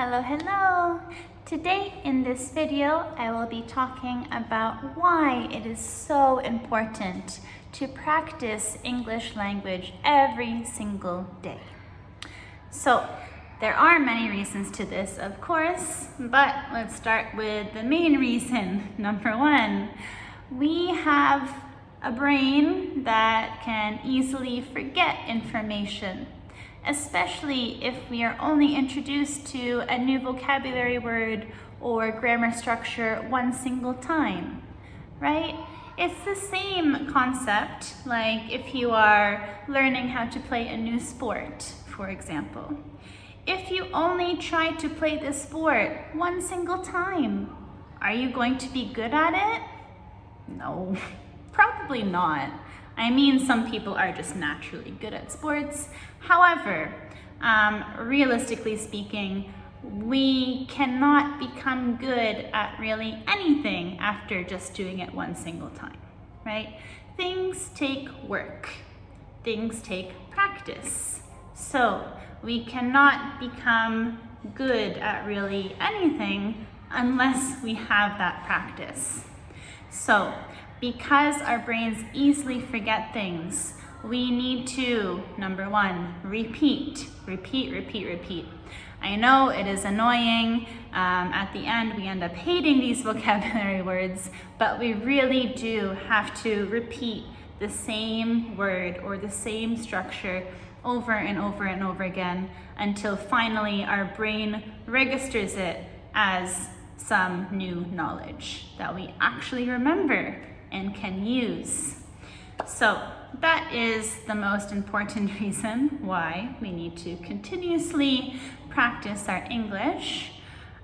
Hello, hello! Today in this video, I will be talking about why it is so important to practice English language every single day. So, there are many reasons to this, of course, but let's start with the main reason. Number one, we have a brain that can easily forget information, especially if we are only introduced to a new vocabulary word or grammar structure one single time, right? It's the same concept like if you are learning how to play a new sport, for example. If you only try to play the sport one single time, are you going to be good at it? No, probably not. I mean, some people are just naturally good at sports. However, realistically speaking, we cannot become good at really anything after just doing it one single time, right? Things take work. Things take practice. So we cannot become good at really anything unless we have that practice. So, because our brains easily forget things, we need to, number one, repeat. I know it is annoying. At the end, we end up hating these vocabulary words, but we really do have to repeat the same word or the same structure over and over and over again until finally our brain registers it as some new knowledge that we actually remember and can use. So that is the most important reason why we need to continuously practice our English.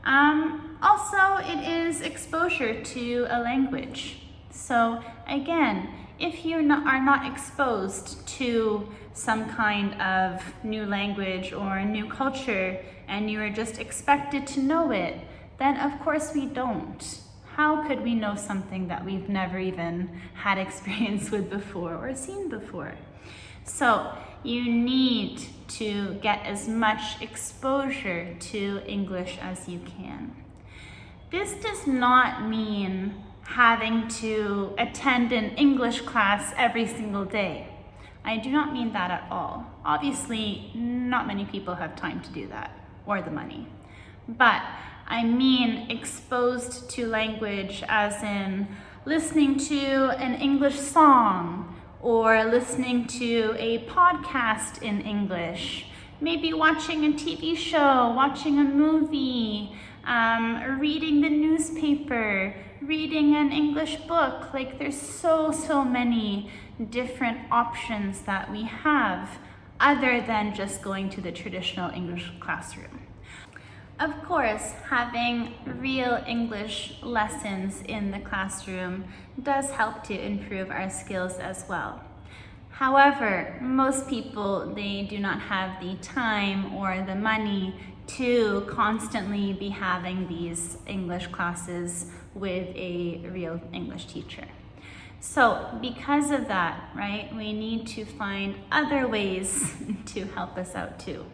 Also, it is exposure to a language. So again, if you are not exposed to some kind of new language or new culture and you are just expected to know it, then of course we don't. How could we know something that we've never even had experience with before or seen before? So you need to get as much exposure to English as you can. This does not mean having to attend an English class every single day. I do not mean that at all. Obviously, not many people have time to do that or the money. But I mean exposed to language as in listening to an English song or listening to a podcast in English, maybe watching a TV show, watching a movie, reading the newspaper, reading an English book. Like there's so many different options that we have other than just going to the traditional English classroom. Of course, having real English lessons in the classroom does help to improve our skills as well. However, most people, they do not have the time or the money to constantly be having these English classes with a real English teacher. So because of that, right, we need to find other ways to help us out too.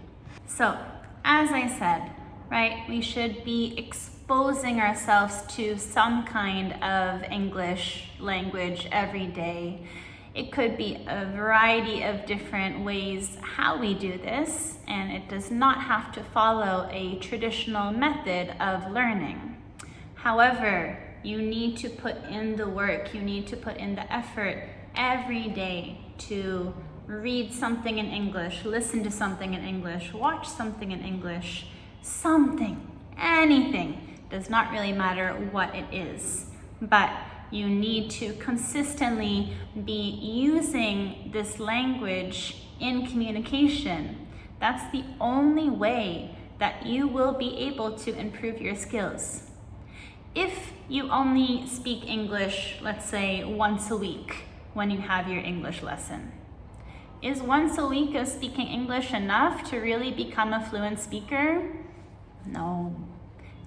So as I said, right, we should be exposing ourselves to some kind of English language every day. It could be a variety of different ways how we do this, and it does not have to follow a traditional method of learning. However, you need to put in the work, you need to put in the effort every day to read something in English, listen to something in English, watch something in English, something, anything, does not really matter what it is, but you need to consistently be using this language in communication. That's the only way that you will be able to improve your skills. If you only speak English, let's say once a week when you have your English lesson, is once a week of speaking English enough to really become a fluent speaker? No,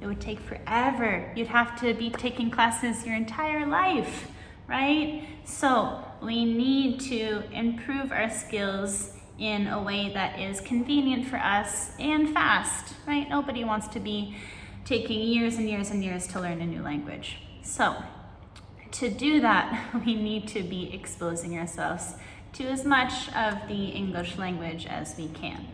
it would take forever. You'd have to be taking classes your entire life, right? So we need to improve our skills in a way that is convenient for us and fast, right? Nobody wants to be taking years and years and years to learn a new language. So to do that, we need to be exposing ourselves to as much of the English language as we can.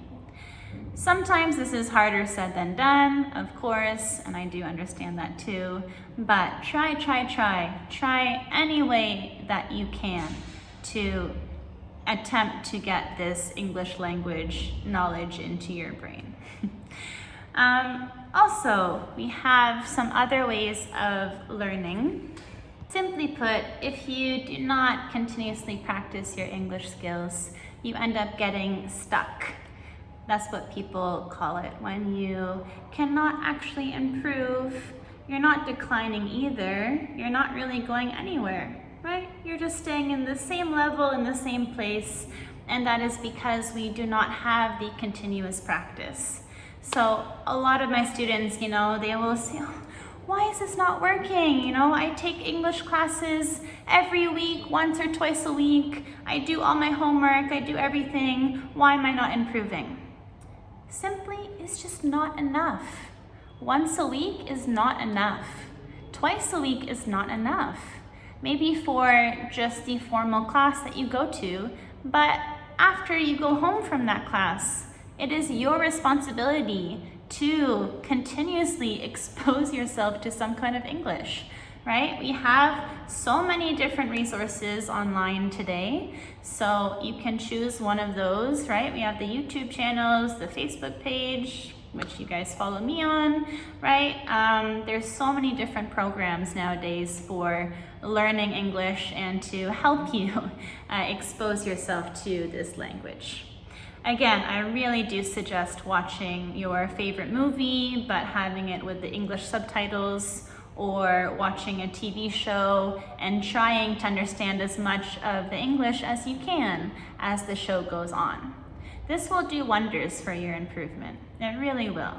Sometimes this is harder said than done, of course, and I do understand that too, but try any way that you can to attempt to get this English language knowledge into your brain. Also, we have some other ways of learning. Simply put, if you do not continuously practice your English skills, you end up getting stuck. That's what people call it. When you cannot actually improve, you're not declining either, you're not really going anywhere, right? You're just staying in the same level, in the same place, and that is because we do not have the continuous practice. So a lot of my students, they will say, oh, why is this not working? I take English classes every week, once or twice a week. I do all my homework, I do everything. Why am I not improving? Simply, it's just not enough. Once a week is not enough. Twice a week is not enough. Maybe for just the formal class that you go to, but after you go home from that class, it is your responsibility to continuously expose yourself to some kind of English, right? We have so many different resources online today, so you can choose one of those, right? We have the YouTube channels, the Facebook page, which you guys follow me on, right? There's so many different programs nowadays for learning English and to help you expose yourself to this language. Again, I really do suggest watching your favorite movie, but having it with the English subtitles, or watching a TV show and trying to understand as much of the English as you can as the show goes on. This will do wonders for your improvement. It really will.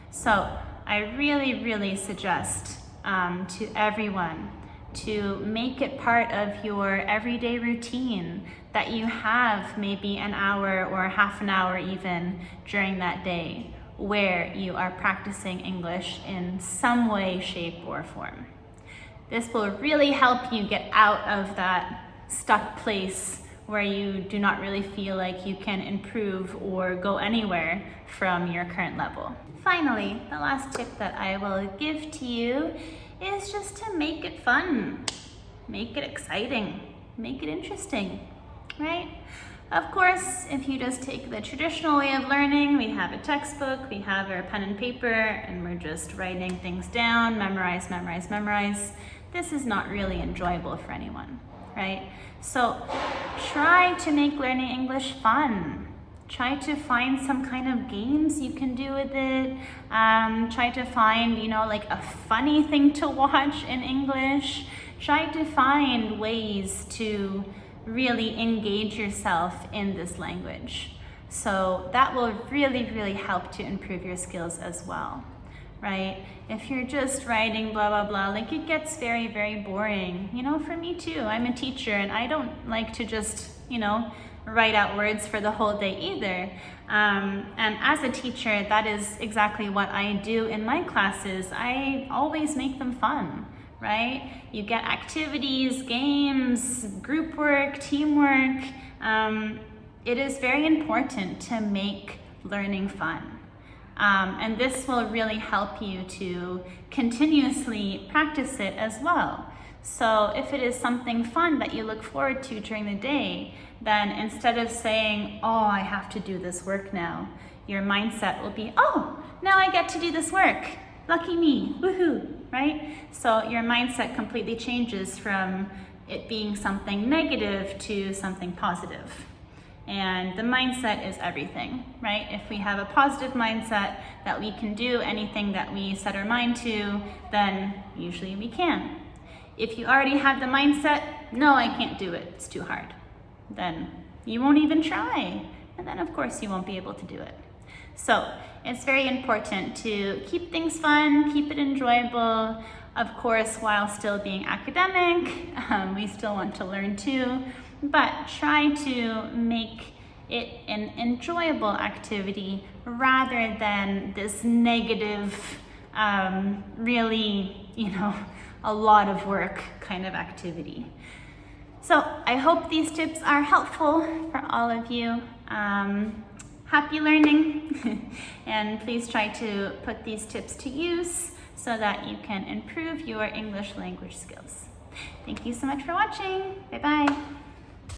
So I really suggest to everyone to make it part of your everyday routine, that you have maybe an hour or half an hour even during that day where you are practicing English in some way, shape, or form. This will really help you get out of that stuck place where you do not really feel like you can improve or go anywhere from your current level. Finally, the last tip that I will give to you is just to make it fun, make it exciting, make it interesting, right? Of course, if you just take the traditional way of learning, we have a textbook, we have our pen and paper, and we're just writing things down, memorize. This is not really enjoyable for anyone, right? So try to make learning English fun. Try to find some kind of games you can do with it. Try to find, like a funny thing to watch in English. Try to find ways to really engage yourself in this language. So that will really help to improve your skills as well, right? If you're just writing blah, blah, blah, like it gets very boring. For me too, I'm a teacher and I don't like to just, write out words for the whole day either. And as a teacher, that is exactly what I do in my classes. I always make them fun, right? You get activities, games, group work, teamwork. It is very important to make learning fun. And this will really help you to continuously practice it as well. So if it is something fun that you look forward to during the day, then instead of saying, oh, I have to do this work now, your mindset will be, oh, now I get to do this work. Lucky me, woohoo, right? So your mindset completely changes from it being something negative to something positive. And the mindset is everything, right? If we have a positive mindset that we can do anything that we set our mind to, then usually we can. If you already have the mindset, no, I can't do it, it's too hard, then you won't even try. And then of course you won't be able to do it. So it's very important to keep things fun, keep it enjoyable, of course, while still being academic. We still want to learn too, but try to make it an enjoyable activity rather than this negative, really, a lot of work kind of activity. So I hope these tips are helpful for all of you. Happy learning, and please try to put these tips to use so that you can improve your English language skills. Thank you so much for watching. Bye-bye.